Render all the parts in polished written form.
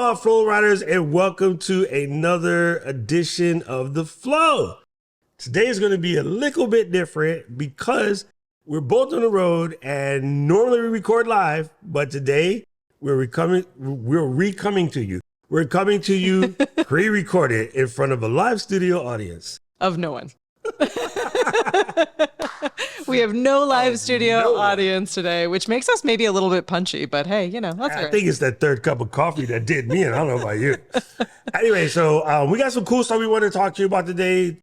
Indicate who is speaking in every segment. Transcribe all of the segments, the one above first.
Speaker 1: Aloha, Flow Riders, and welcome to another edition of The Flow. Today is going to be a little bit different because we're both on the road and normally we record live, but today we're coming to you. We're coming to you pre-recorded in front of a live studio audience.
Speaker 2: Of no one. We have no live studio audience today, which makes us maybe a little bit punchy, but hey, that's all right.
Speaker 1: I think it's that third cup of coffee that did me, and I don't know about you. Anyway, so we got some cool stuff we want to talk to you about today.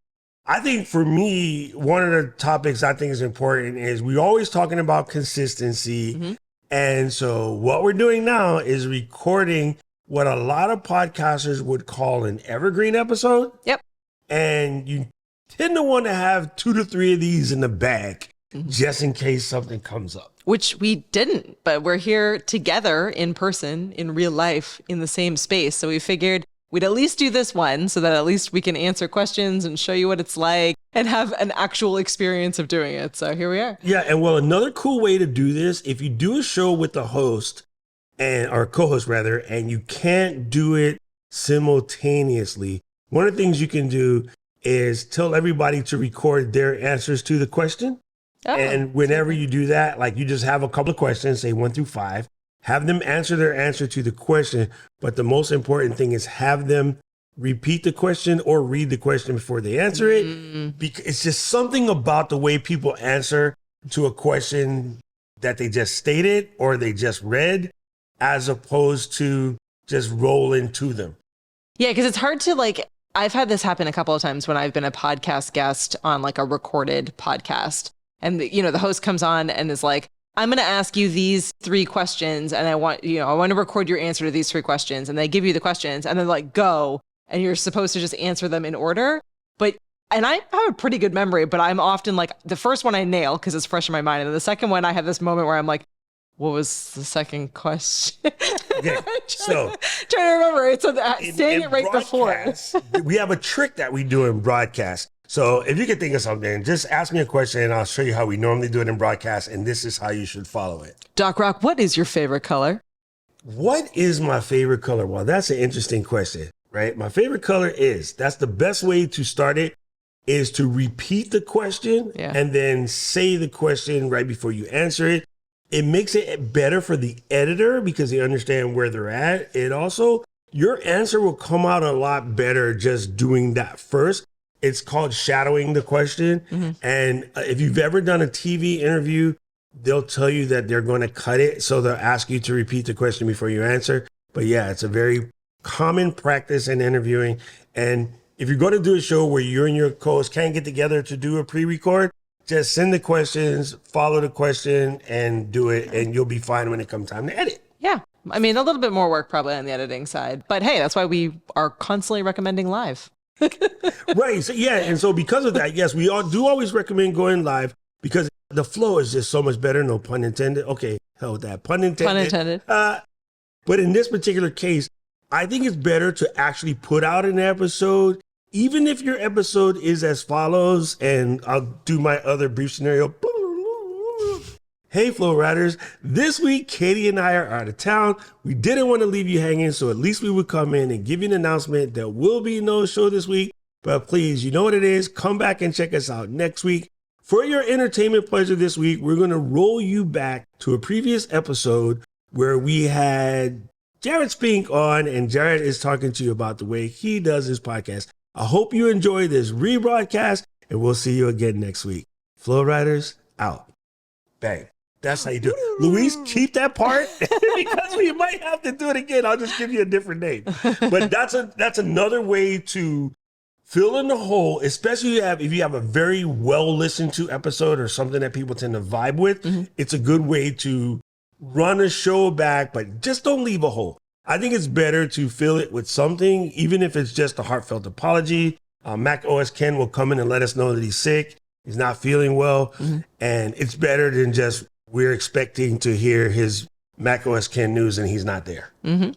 Speaker 1: I think for me, one of the topics I think is important is we're always talking about consistency. Mm-hmm. And so what we're doing now is recording what a lot of podcasters would call an evergreen episode.
Speaker 2: Yep.
Speaker 1: And you tend to want to have 2 to 3 of these in the bag, mm-hmm. just in case something comes up.
Speaker 2: Which we didn't, but we're here together in person, in real life, in the same space. So we figured we'd at least do this one so that at least we can answer questions and show you what it's like and have an actual experience of doing it. So here we are.
Speaker 1: Yeah, and well, another cool way to do this, if you do a show with the host or co-host rather, and you can't do it simultaneously, one of the things you can do is tell everybody to record their answers to the question. Oh, and whenever you do that, like you just have a couple of questions, say 1 through 5, have them answer their answer to the question. But the most important thing is have them repeat the question or read the question before they answer it. Because it's just something about the way people answer to a question that they just stated or they just read, as opposed to just roll into them.
Speaker 2: Yeah, because it's hard to I've had this happen a couple of times when I've been a podcast guest on a recorded podcast. And the host comes on and is like, I'm going to ask you these 3 questions and I want to record your answer to these 3 questions. And they give you the questions and they're like, go. And you're supposed to just answer them in order. And I have a pretty good memory, but I'm often the first one I nail because it's fresh in my mind. And then the second one, I have this moment where I'm like, what was the second question?
Speaker 1: Okay, so
Speaker 2: trying to remember it. So saying it right before.
Speaker 1: We have a trick that we do in broadcast. So if you can think of something, just ask me a question and I'll show you how we normally do it in broadcast. And this is how you should follow it.
Speaker 2: Doc Rock, what is your favorite color?
Speaker 1: What is my favorite color? Well, that's an interesting question, right? My favorite color that's the best way to start it is to repeat the question and then say the question right before you answer it. It makes it better for the editor because they understand where they're at. It also, your answer will come out a lot better just doing that first. It's called shadowing the question. Mm-hmm. And if you've ever done a TV interview, they'll tell you that they're going to cut it. So they'll ask you to repeat the question before you answer. But yeah, it's a very common practice in interviewing. And if you're going to do a show where you and your co-host can't get together to do a pre-record, just send the questions, follow the question, and do it, and you'll be fine when it comes time to edit.
Speaker 2: Yeah. I mean, a little bit more work probably on the editing side. But hey, that's why we are constantly recommending live.
Speaker 1: Right. So, yeah. And so because of that, yes, we do always recommend going live because the flow is just so much better. No pun intended. Okay. Hell with that. Pun intended.
Speaker 2: Pun intended.
Speaker 1: But in this particular case, I think it's better to actually put out an episode, even if your episode is as follows, and I'll do my other brief scenario. Hey, Flow Riders. This week, Katie and I are out of town. We didn't want to leave you hanging, so at least we would come in and give you an announcement. There will be no show this week, but please, you know what it is. Come back and check us out next week. For your entertainment pleasure this week, we're going to roll you back to a previous episode where we had Jared Spink on, and Jared is talking to you about the way he does his podcast. I hope you enjoy this rebroadcast, and we'll see you again next week. Flow Riders, out. Bang. That's how you do it. Luis, keep that part because we might have to do it again. I'll just give you a different name. But that's another way to fill in the hole, especially if you have a very well listened to episode or something that people tend to vibe with. Mm-hmm. It's a good way to run a show back, but just don't leave a hole. I think it's better to fill it with something, even if it's just a heartfelt apology. Mac OS Ken will come in and let us know that he's sick. He's not feeling well. Mm-hmm. And it's better than just we're expecting to hear his Mac OS Ken news and he's not there. Mm-hmm.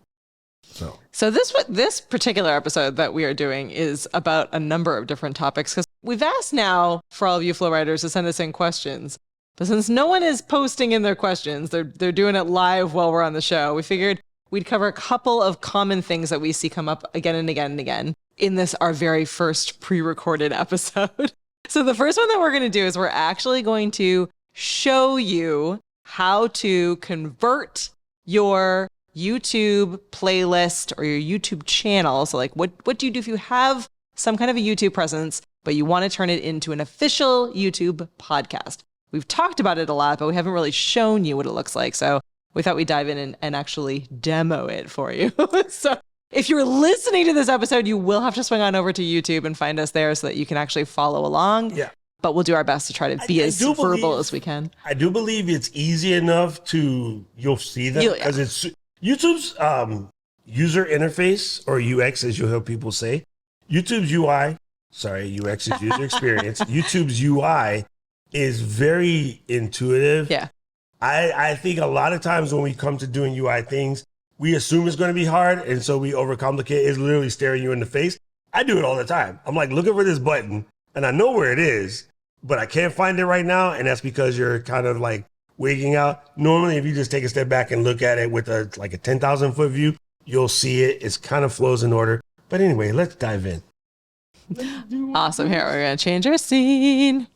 Speaker 2: So this particular episode that we are doing is about a number of different topics because we've asked now for all of you Flow Riders to send us in questions. But since no one is posting in their questions, they're doing it live while we're on the show, we figured we'd cover a couple of common things that we see come up again and again and again in this, our very first pre-recorded episode. So the first one that we're going to do is we're actually going to show you how to convert your YouTube playlist or your YouTube channel. So like what do you do if you have some kind of a YouTube presence, but you want to turn it into an official YouTube podcast? We've talked about it a lot, but we haven't really shown you what it looks like. So we thought we'd dive in and actually demo it for you. So if you're listening to this episode, you will have to swing on over to YouTube and find us there so that you can actually follow along.
Speaker 1: Yeah.
Speaker 2: But we'll do our best to try to be as verbal as we can.
Speaker 1: I do believe it's easy enough you'll see them because it's YouTube's user interface, or UX as you'll hear people say. YouTube's UX is user experience. YouTube's UI is very intuitive.
Speaker 2: Yeah.
Speaker 1: I think a lot of times when we come to doing UI things, we assume it's going to be hard, and so we overcomplicate. It's literally staring you in the face. I do it all the time. I'm like looking for this button, and I know where it is, but I can't find it right now, and that's because you're kind of like wigging out. Normally, if you just take a step back and look at it with a 10,000 foot view, you'll see it. It's kind of flows in order. But anyway, let's dive in.
Speaker 2: Awesome. Here, we're going to change our scene.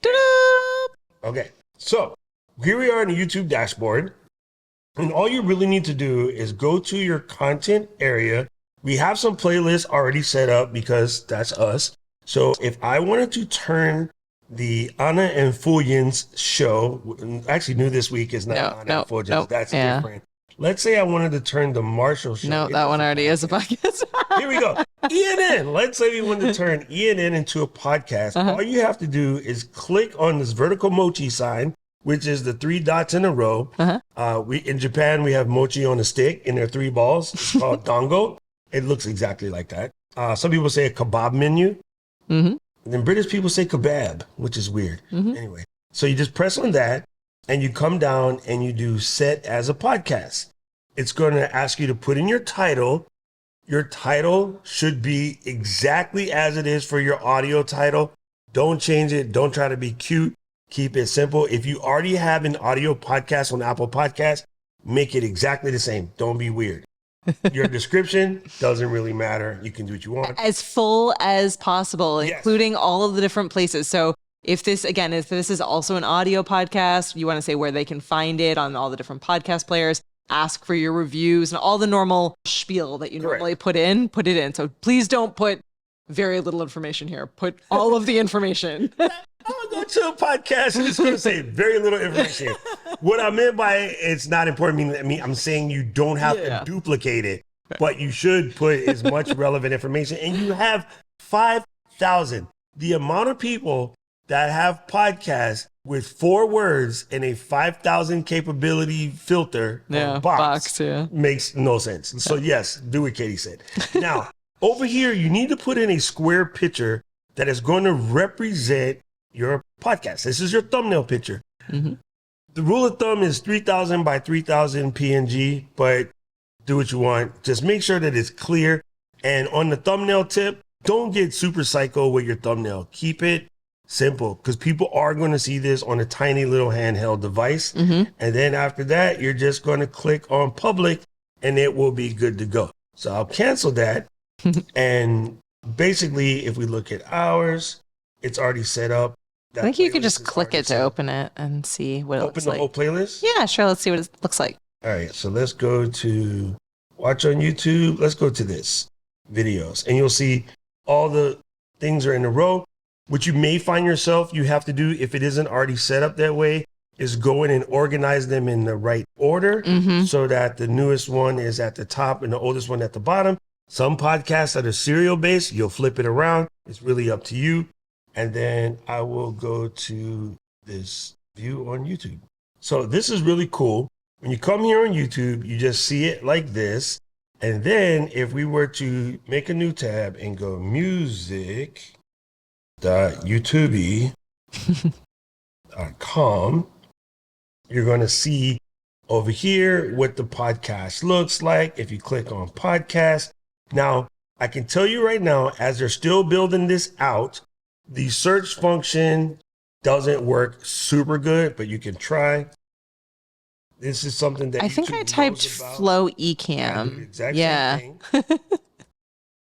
Speaker 1: Okay, so here we are in the YouTube dashboard. And all you really need to do is go to your content area. We have some playlists already set up because that's us. So if I wanted to turn the Anna and Fulgen's show, actually new this week is not Anna and Fulgen's, that's different. Let's say I wanted to turn the Marshall show.
Speaker 2: No, that one already is a podcast.
Speaker 1: Here we go. ENN. Let's say we want to turn ENN into a podcast. All you have to do is click on this vertical mochi sign, which is the 3 dots in a row. In Japan, we have mochi on a stick and there are 3 balls. It's called dango. It looks exactly like that. Some people say a kebab menu. And then British people say kebab, which is weird. Anyway, so you just press on that and you come down and you do set as a podcast. It's going to ask you to put in your title. Your title should be exactly as it is for your audio title. Don't change it. Don't try to be cute. Keep it simple. If you already have an audio podcast on Apple Podcasts, make it exactly the same. Don't be weird. Your description doesn't really matter. You can do what you want.
Speaker 2: As full as possible, including all of the different places. So if this is also an audio podcast, you want to say where they can find it on all the different podcast players, ask for your reviews and all the normal spiel that you normally put it in. So please don't put very little information here. Put all of the information.
Speaker 1: I'm going to go to a podcast and it's going to say very little information. What I meant by it's not important, I'm saying you don't have to duplicate it, but you should put as much relevant information. And you have 5,000. The amount of people that have podcasts with 4 words and a 5,000 capability filter box makes no sense. So yes, do what Katie said. Now, over here, you need to put in a square picture that is going to represent your podcast. This is your thumbnail picture. The rule of thumb is 3,000 by 3,000 PNG, but do what you want. Just make sure that it's clear. And on the thumbnail tip, don't get super psycho with your thumbnail. Keep it simple because people are going to see this on a tiny little handheld device. And then after that, you're just going to click on public and it will be good to go. So I'll cancel that. And basically, if we look at ours, it's already set up.
Speaker 2: I think you could just click it to open it and see what it looks like.
Speaker 1: Open the whole playlist?
Speaker 2: Yeah, sure. Let's see what it looks like.
Speaker 1: All right. So let's go to watch on YouTube. Let's go to this videos and you'll see all the things are in a row. What you may find yourself you have to do if it isn't already set up that way is go in and organize them in the right order so that the newest one is at the top and the oldest one at the bottom. Some podcasts that are serial based, you'll flip it around. It's really up to you. And then I will go to this view on YouTube. So this is really cool. When you come here on YouTube, you just see it like this. And then if we were to make a new tab and go music.youtube.com, you're going to see over here what the podcast looks like. If you click on podcast. Now, I can tell you right now, as they're still building this out, the search function doesn't work super good, but you can try. This is something that
Speaker 2: I think I
Speaker 1: YouTube
Speaker 2: typed
Speaker 1: knows about.
Speaker 2: Flow
Speaker 1: I do the
Speaker 2: Ecamm.
Speaker 1: exact
Speaker 2: Yeah.
Speaker 1: same thing.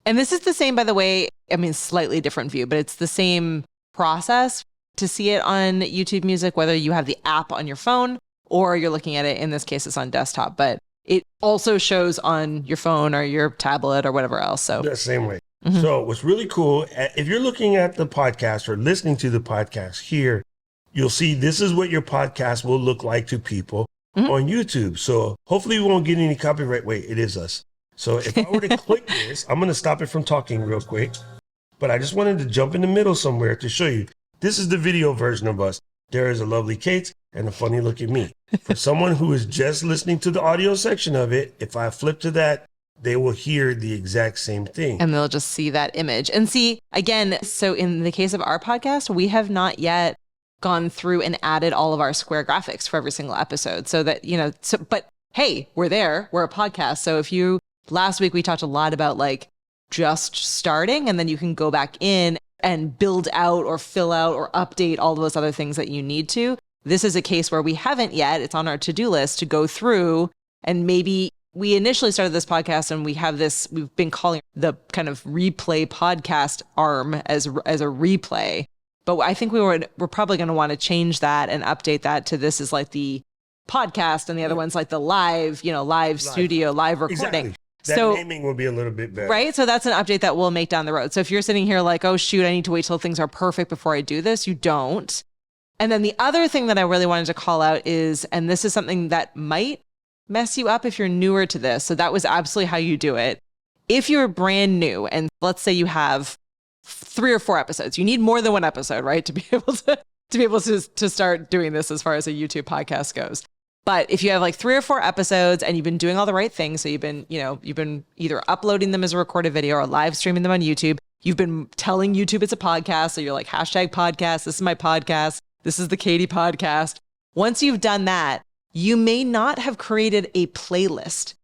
Speaker 2: And this is the same, by the way, I mean, slightly different view, but it's the same process to see it on YouTube Music, whether you have the app on your phone or you're looking at it, in this case, it's on desktop, but it also shows on your phone or your tablet or whatever else. So
Speaker 1: The same way. So what's really cool, if you're looking at the podcast or listening to the podcast here, you'll see this is what your podcast will look like to people on YouTube. So hopefully we won't get any copyright. Wait, it is us. So if I were to click this, I'm going to stop it from talking real quick. But I just wanted to jump in the middle somewhere to show you. This is the video version of us. There is a lovely Kate and a funny looking me. For someone who is just listening to the audio section of it, if I flip to that, they will hear the exact same thing.
Speaker 2: and they'll just see that image and see again. So in the case of our podcast, we have not yet gone through and added all of our square graphics for every single episode so that, but hey, we're there, we're a podcast. So last week we talked a lot about like just starting, and then you can go back in and build out or fill out or update all those other things that you need to. This is a case where we haven't yet. It's on our to-do list to go through, and maybe we initially started this podcast and we've been calling the kind of replay podcast arm as a replay. But I think we're probably going to want to change that and update that to this is like the podcast and the other one's like the live studio, live recording.
Speaker 1: Exactly. That naming will be a little bit better.
Speaker 2: Right? So that's an update that we'll make down the road. So if you're sitting here like, oh shoot, I need to wait till things are perfect before I do this, you don't. And then the other thing that I really wanted to call out is, and this is something that might mess you up if you're newer to this. So that was absolutely how you do it. If you're brand new, and let's say you have 3 or 4 episodes, you need more than 1 episode, right? To be able to start doing this as far as a YouTube podcast goes. But if you have like 3 or 4 episodes and you've been doing all the right things, so you've been either uploading them as a recorded video or live streaming them on YouTube, you've been telling YouTube it's a podcast, so you're like #podcast, this is my podcast, this is the Katie podcast. Once you've done that, you may not have created a playlist.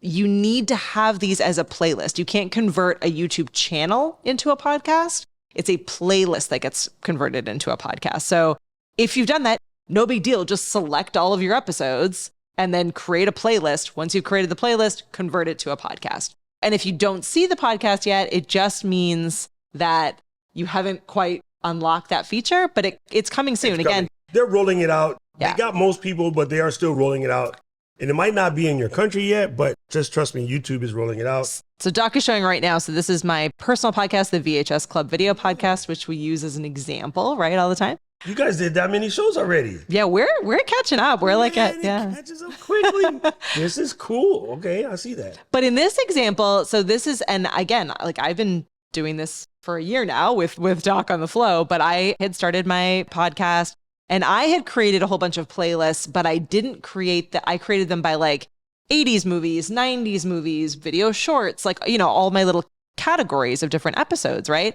Speaker 2: You need to have these as a playlist. You can't convert a YouTube channel into a podcast. It's a playlist that gets converted into a podcast. So if you've done that, no big deal. Just select all of your episodes and then create a playlist. Once you've created the playlist, convert it to a podcast. And if you don't see the podcast yet, it just means that you haven't quite unlocked that feature, but it's coming soon. Again,
Speaker 1: they're rolling it out.
Speaker 2: Yeah.
Speaker 1: They got most people, but they are still rolling it out. And it might not be in your country yet, but just trust me, YouTube is rolling it out.
Speaker 2: So Doc is showing right now. So this is my personal podcast, the VHS Club Video Podcast, which we use as an example, right, all the time.
Speaker 1: You guys did that many shows already.
Speaker 2: Yeah, we're catching up. We're like
Speaker 1: it catches up quickly. This is cool. Okay, I see that.
Speaker 2: But in this example, so this is, and again, like I've been doing this for a year now with Doc on the Flow, but I had started my podcast and I had created a whole bunch of playlists, but I didn't create I created them by like 80s movies, 90s movies, video shorts, like, all my little categories of different episodes, right?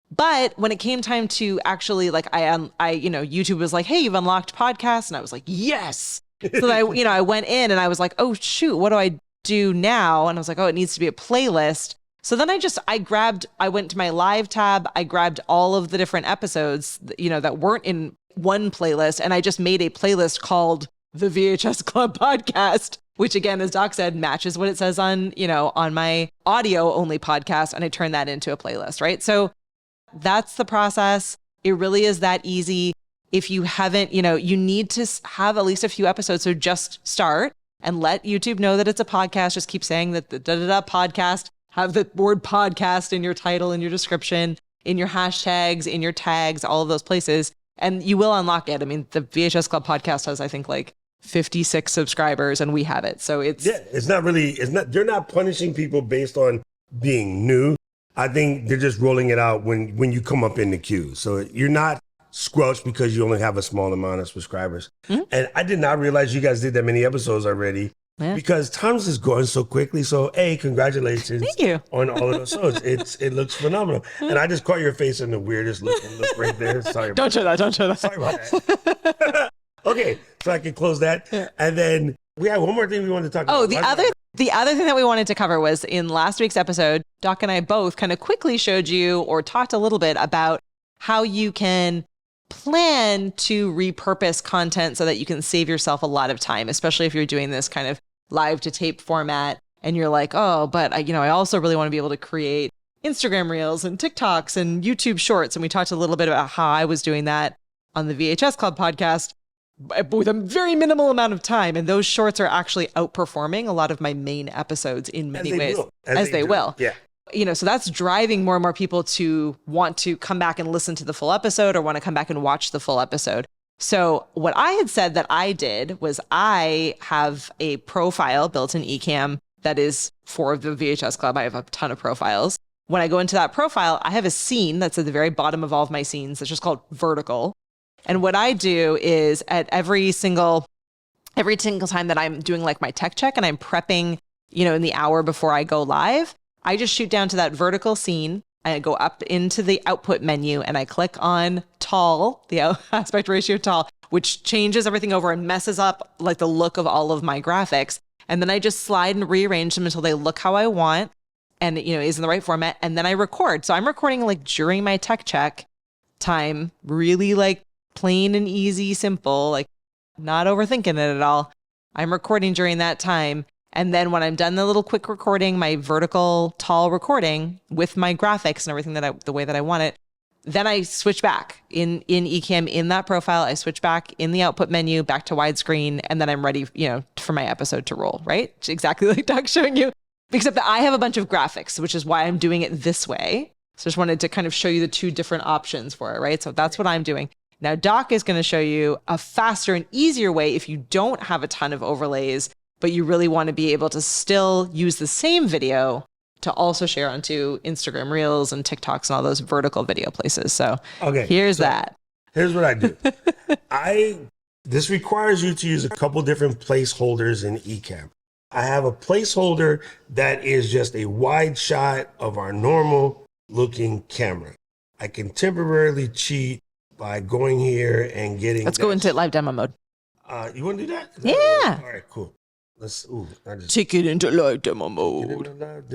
Speaker 2: But when it came time to actually like, YouTube was like, hey, you've unlocked podcasts. And I was like, yes. So I went in and I was like, oh shoot, what do I do now? And I was like, oh, it needs to be a playlist. So then I went to my live tab. I grabbed all of the different episodes, that weren't in one playlist. And I just made a playlist called the VHS Club Podcast, which again, as Doc said, matches what it says on my audio only podcast. And I turned that into a playlist, right? So that's the process. It really is that easy. If you haven't, you need to have at least a few episodes. So just start and let YouTube know that it's a podcast. Just keep saying that the podcast, have the word podcast in your title, in your description, in your hashtags, in your tags, all of those places. And you will unlock it. I mean, the VHS Club Podcast has, I think, like 56 subscribers and we have it. So
Speaker 1: they're not punishing people based on being new. I think they're just rolling it out when you come up in the queue. So you're not squelched because you only have a small amount of subscribers. Mm-hmm. And I did not realize you guys did that many episodes already because time's is going so quickly. So, congratulations.
Speaker 2: Thank you.
Speaker 1: On all of those shows. It looks phenomenal. And I just caught your face in the weirdest look right there. Sorry.
Speaker 2: Don't show that.
Speaker 1: Sorry about that. Okay, so I can close that. Yeah. And then we have one more thing we wanted to talk about.
Speaker 2: The other thing that we wanted to cover was in last week's episode, Doc and I both kind of quickly showed you or talked a little bit about how you can plan to repurpose content so that you can save yourself a lot of time, especially if you're doing this kind of live to tape format and you're like, oh, but I also really want to be able to create Instagram reels and TikToks and YouTube shorts. And we talked a little bit about how I was doing that on the VHS Club podcast with a very minimal amount of time. And those shorts are actually outperforming a lot of my main episodes in many ways. As they will.
Speaker 1: Yeah.
Speaker 2: So that's driving more and more people to want to come back and listen to the full episode or want to come back and watch the full episode. So what I had said that I did was I have a profile built in Ecamm that is for the VHS Club. I have a ton of profiles. When I go into that profile, I have a scene that's at the very bottom of all of my scenes. That's just called vertical. And what I do is at every single time that I'm doing like my tech check and I'm prepping, in the hour before I go live, I just shoot down to that vertical scene. I go up into the output menu and I click on tall, the aspect ratio tall, which changes everything over and messes up like the look of all of my graphics. And then I just slide and rearrange them until they look how I want and, is in the right format. And then I record. So I'm recording like during my tech check time, really like plain and easy, simple, like not overthinking it at all. I'm recording during that time. And then when I'm done the little quick recording, my vertical tall recording with my graphics and everything the way that I want it, then I switch back in Ecamm in that profile. I switch back in the output menu back to widescreen, and then I'm ready, for my episode to roll, right? Exactly like Doc's showing you, except that I have a bunch of graphics, which is why I'm doing it this way. So just wanted to kind of show you the two different options for it, right? So that's what I'm doing. Now, Doc is going to show you a faster and easier way if you don't have a ton of overlays, but you really want to be able to still use the same video to also share onto Instagram Reels and TikToks and all those vertical video places. So here's that.
Speaker 1: Here's what I do. This requires you to use a couple different placeholders in Ecamm. I have a placeholder that is just a wide shot of our normal looking camera. I can temporarily cheat by going here and getting.
Speaker 2: Let's go into live demo mode.
Speaker 1: You want to do that?
Speaker 2: Yeah.
Speaker 1: All right, cool.
Speaker 2: Take it into live demo mode.
Speaker 1: And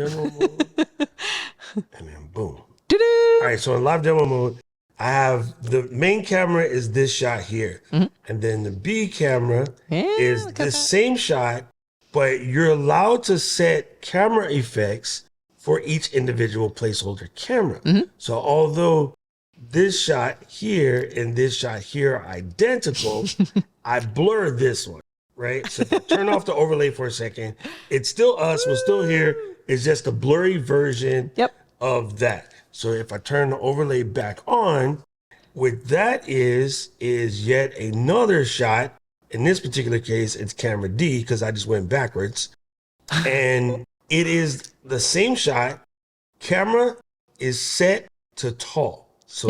Speaker 1: then boom.
Speaker 2: Doo-doo.
Speaker 1: All right, so in live demo mode, I have the main camera is this shot here. Mm-hmm. And then the B camera is this same shot, but you're allowed to set camera effects for each individual placeholder camera. Mm-hmm. So although this shot here and this shot here are identical, I blur this one. Right? So if I turn off the overlay for a second, it's still us, we're still here. It's just a blurry version of that. So if I turn the overlay back on, what that is yet another shot. In this particular case, it's camera D because I just went backwards. And it is the same shot. Camera is set to tall. So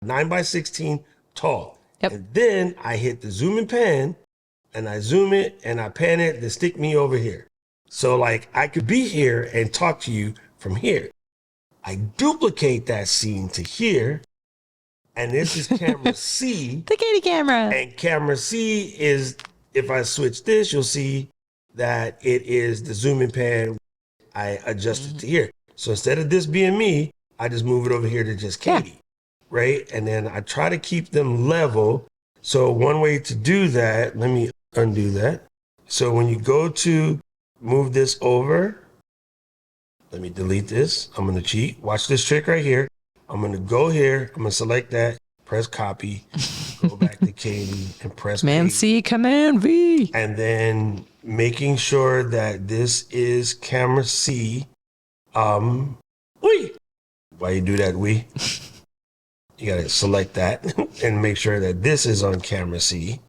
Speaker 1: 9:16 tall. Yep. And then I hit the zoom and pan. And I zoom it and I pan it to stick me over here. So like I could be here and talk to you from here. I duplicate that scene to here. And this is camera C.
Speaker 2: The Katie camera.
Speaker 1: And camera C is, if I switch this, you'll see that it is the zoom and pan. I adjust it to here. So instead of this being me, I just move it over here to just Katie. Right? And then I try to keep them level. So one way to do that, let me undo that. So when you go to move this over, let me delete this. I'm going to cheat. Watch this trick right here. I'm going to go here. I'm going to select that, press copy, go back to Katie and press
Speaker 2: Command C, Command V.
Speaker 1: And then making sure that this is camera C. Wee. Why you do that, wee? You got to select that and make sure that this is on camera C.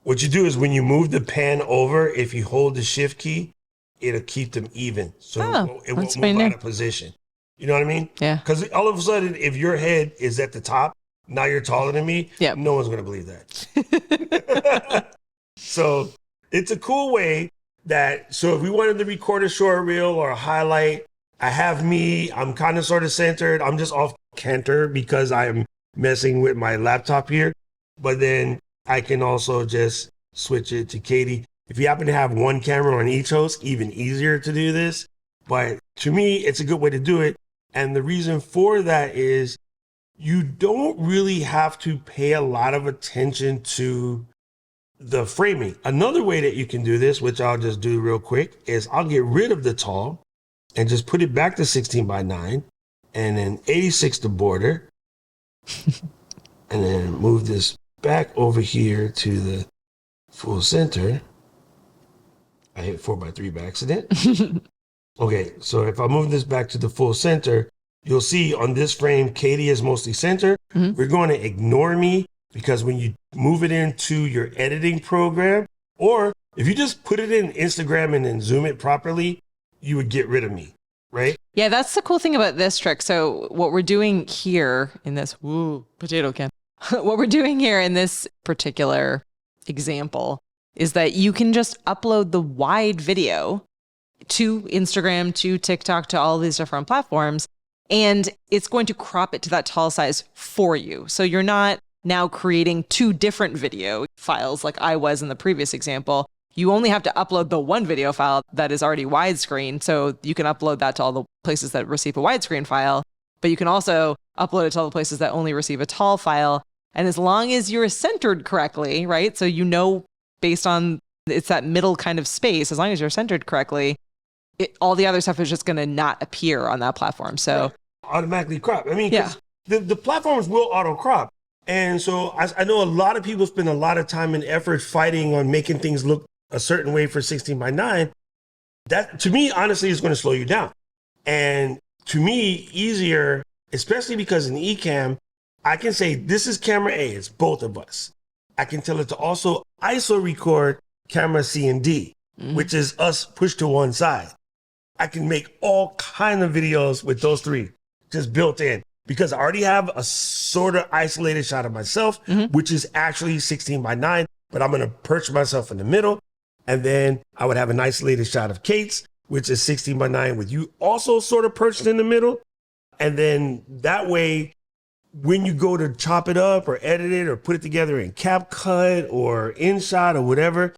Speaker 1: What you do is when you move the pan over, if you hold the shift key, it'll keep them even. So it won't move out of position. You know what I mean?
Speaker 2: Yeah.
Speaker 1: Because all of a sudden, if your head is at the top, now you're taller than me, no one's going to believe that. So it's a cool way so if we wanted to record a short reel or a highlight, I have me, I'm kind of sort of centered. I'm just off canter because I'm messing with my laptop here. But then I can also just switch it to Katie. If you happen to have one camera on each host, even easier to do this. But to me, it's a good way to do it. And the reason for that is you don't really have to pay a lot of attention to the framing. Another way that you can do this, which I'll just do real quick, is I'll get rid of the tall and just put it back to 16:9 and then 86 the border and then move this back over here to the full center. I hit 4:3 by accident. Okay, so if I move this back to the full center, you'll see on this frame, Katie is mostly center. We're going to ignore me because when you move it into your editing program, or if you just put it in Instagram and then zoom it properly, you would get rid of me, right?
Speaker 2: Yeah, that's the cool thing about this trick. So what we're doing here in this, potato can, what we're doing here in this particular example is that you can just upload the wide video to Instagram, to TikTok, to all these different platforms, and it's going to crop it to that tall size for you. So you're not now creating two different video files like I was in the previous example. You only have to upload the one video file that is already widescreen. So you can upload that to all the places that receive a widescreen file, but you can also upload it to all the places that only receive a tall file. And as long as you're centered correctly, right? So you know, based on it's that middle kind of space, as long as you're centered correctly, all the other stuff is just going to not appear on that platform. So
Speaker 1: right. Automatically crop. I mean,
Speaker 2: yeah,
Speaker 1: the platforms will auto crop. And so I know a lot of people spend a lot of time and effort fighting on making things look a certain way for 16:9. That, to me, honestly, is going to slow you down. And to me, easier, especially because in Ecamm, I can say, this is camera A, it's both of us. I can tell it to also ISO record camera C and D, which is us pushed to one side. I can make all kind of videos with those three just built in because I already have a sort of isolated shot of myself, which is actually 16:9, but I'm going to perch myself in the middle. And then I would have an isolated shot of Kate's, which is 16:9 with you also sort of perched in the middle. And then that way, when you go to chop it up or edit it or put it together in CapCut or InShot or whatever,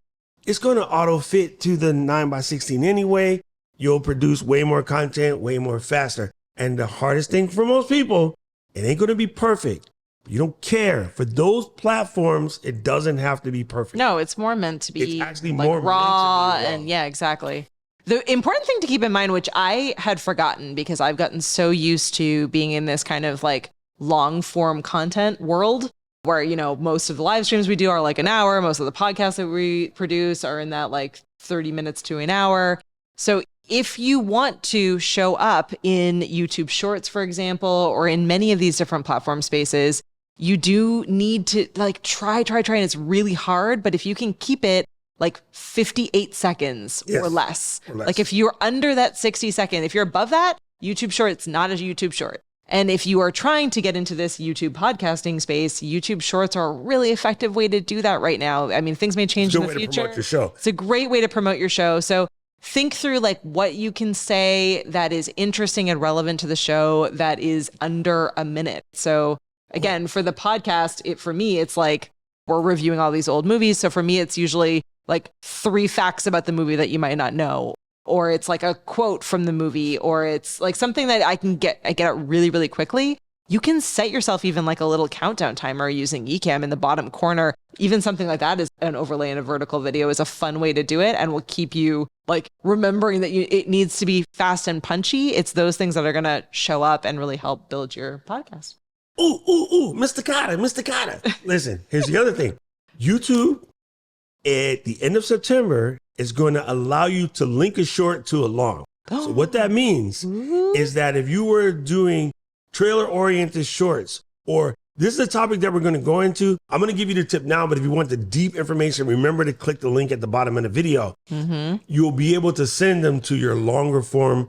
Speaker 1: it's going to auto fit to the 9:16 anyway. You'll produce way more content, way more faster. And the hardest thing for most people, it ain't going to be perfect. You don't care. For those platforms, it doesn't have to be perfect.
Speaker 2: No, it's more meant to be
Speaker 1: it's actually
Speaker 2: like
Speaker 1: more
Speaker 2: raw,
Speaker 1: meant to be raw.
Speaker 2: and yeah, exactly. The important thing to keep in mind, which I had forgotten because I've gotten so used to being in this kind of like long form content world where, you know, most of the live streams we do are like an hour. Most of the podcasts that we produce are in that like 30 minutes to an hour. So if you want to show up in YouTube Shorts, for example, or in many of these different platform spaces, you do need to like try, and it's really hard. But if you can keep it like 58 seconds or less, like if you're under that 60-second, if you're above that, YouTube Short, it's not a YouTube Short. And if you are trying to get into this YouTube podcasting space, YouTube Shorts are a really effective way to do that right now. I mean, things may change in the future. It's a way to promote your show. It's a great way to promote your show. So think through like what you can say that is interesting and relevant to the show that is under a minute. So again, for the podcast, for me, it's like we're reviewing all these old movies. So for me, it's usually like 3 facts about the movie that you might not know, or it's like a quote from the movie, or it's like something that I get out really, really quickly. You can set yourself even like a little countdown timer using Ecamm in the bottom corner. Even something like that is an overlay in a vertical video is a fun way to do it and will keep you like remembering that it needs to be fast and punchy. It's those things that are going to show up and really help build your podcast.
Speaker 1: Ooh, Mr. Carter. Listen, here's the other thing. YouTube at the end of September is going to allow you to link a short to a long. So what that means is that if you were doing trailer-oriented shorts, or this is a topic that we're going to go into, I'm going to give you the tip now, but if you want the deep information, remember to click the link at the bottom of the video. You'll be able to send them to your longer form,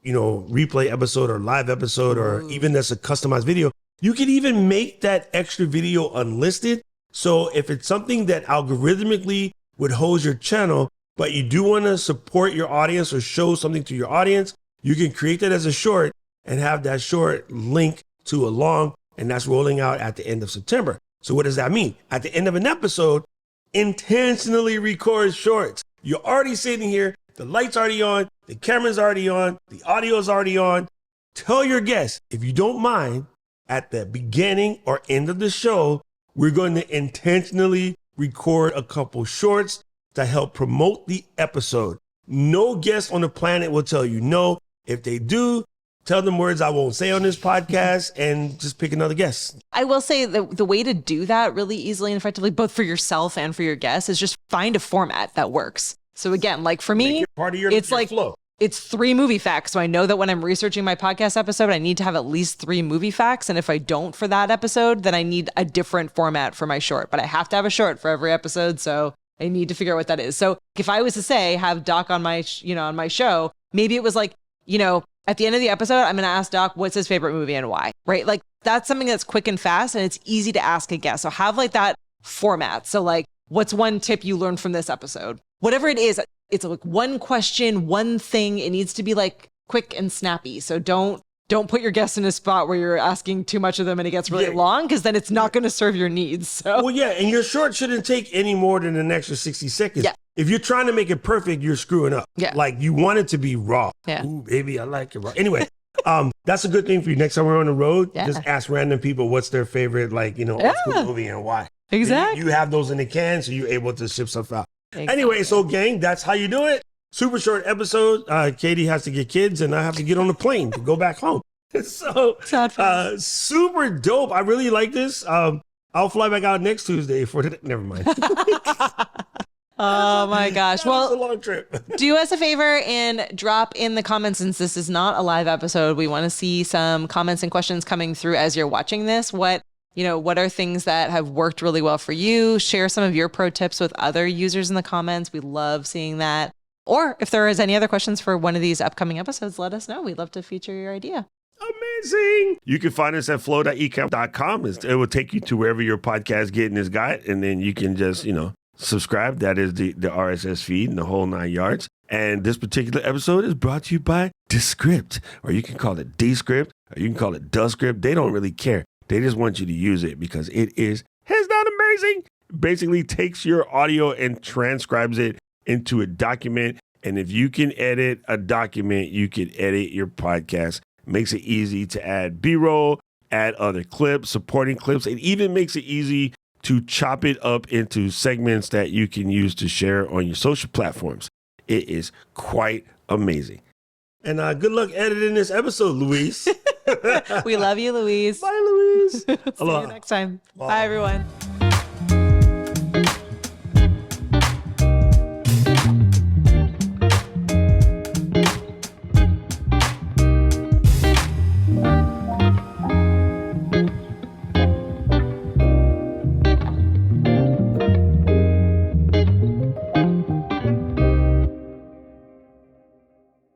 Speaker 1: replay episode or live episode, or even that's a customized video. You can even make that extra video unlisted. So if it's something that algorithmically would hold your channel, but you do want to support your audience or show something to your audience, you can create that as a short and have that short link to a long, and that's rolling out at the end of September. So what does that mean? At the end of an episode, intentionally record shorts. You're already sitting here, the light's already on, the camera's already on, the audio's already on. Tell your guests, if you don't mind, at the beginning or end of the show, we're going to intentionally record a couple shorts to help promote the episode. No guest on the planet will tell you no. If they do, tell them words I won't say on this podcast and just pick another guest.
Speaker 2: I will say the way to do that really easily and effectively, both for yourself and for your guests, is just find a format that works. So again, like for me,
Speaker 1: part of your flow.
Speaker 2: It's 3 movie facts. So I know that when I'm researching my podcast episode, I need to have at least 3 movie facts. And if I don't for that episode, then I need a different format for my short. But I have to have a short for every episode. So I need to figure out what that is. So if I was to say, have Doc on my, on my show, maybe it was like, at the end of the episode, I'm going to ask Doc, what's his favorite movie and why, right? Like that's something that's quick and fast and it's easy to ask a guest. So have like that format. So like, what's one tip you learned from this episode? Whatever it is, it's like one question, one thing. It needs to be like quick and snappy. So don't put your guests in a spot where you're asking too much of them and it gets really long, because then it's not going to serve your needs. So
Speaker 1: well, yeah, and your short shouldn't take any more than an extra 60 seconds.
Speaker 2: Yeah.
Speaker 1: If you're trying to make it perfect, you're screwing up.
Speaker 2: Yeah.
Speaker 1: Like you want it to be raw.
Speaker 2: Yeah.
Speaker 1: Ooh, baby, I like it raw. Anyway, that's a good thing for you. Next time we're on the road, just ask random people what's their favorite, old school movie and why.
Speaker 2: Exactly.
Speaker 1: You have those in the can, so you're able to ship stuff out.
Speaker 2: Exactly.
Speaker 1: Anyway, so gang, that's how you do it. Super short episode. Katie has to get kids and I have to get on the plane to go back home. So super dope. I really like this. I'll fly back out next Tuesday for the, never mind.
Speaker 2: Oh my gosh.
Speaker 1: Well, a long trip.
Speaker 2: Do us a favor and drop in the comments, since this is not a live episode. We want to see some comments and questions coming through as you're watching this. What are things that have worked really well for you? Share some of your pro tips with other users in the comments. We love seeing that. Or if there is any other questions for one of these upcoming episodes, let us know. We'd love to feature your idea.
Speaker 1: Amazing. You can find us at flow.ecamm.com. It will take you to wherever your podcast getting is got, and then you can just, subscribe. That is the RSS feed and the whole 9 yards. And this particular episode is brought to you by Descript, or you can call it Descript, or you can call it Descript. They don't really care. They just want you to use it because it is not amazing. Basically takes your audio and transcribes it into a document. And if you can edit a document, you can edit your podcast. Makes it easy to add B-roll, add other clips, supporting clips. It even makes it easy to chop it up into segments that you can use to share on your social platforms. It is quite amazing. And good luck editing this episode, Louise.
Speaker 2: We love you, Louise.
Speaker 1: Bye, Louise.
Speaker 2: See you next time. Bye, everyone.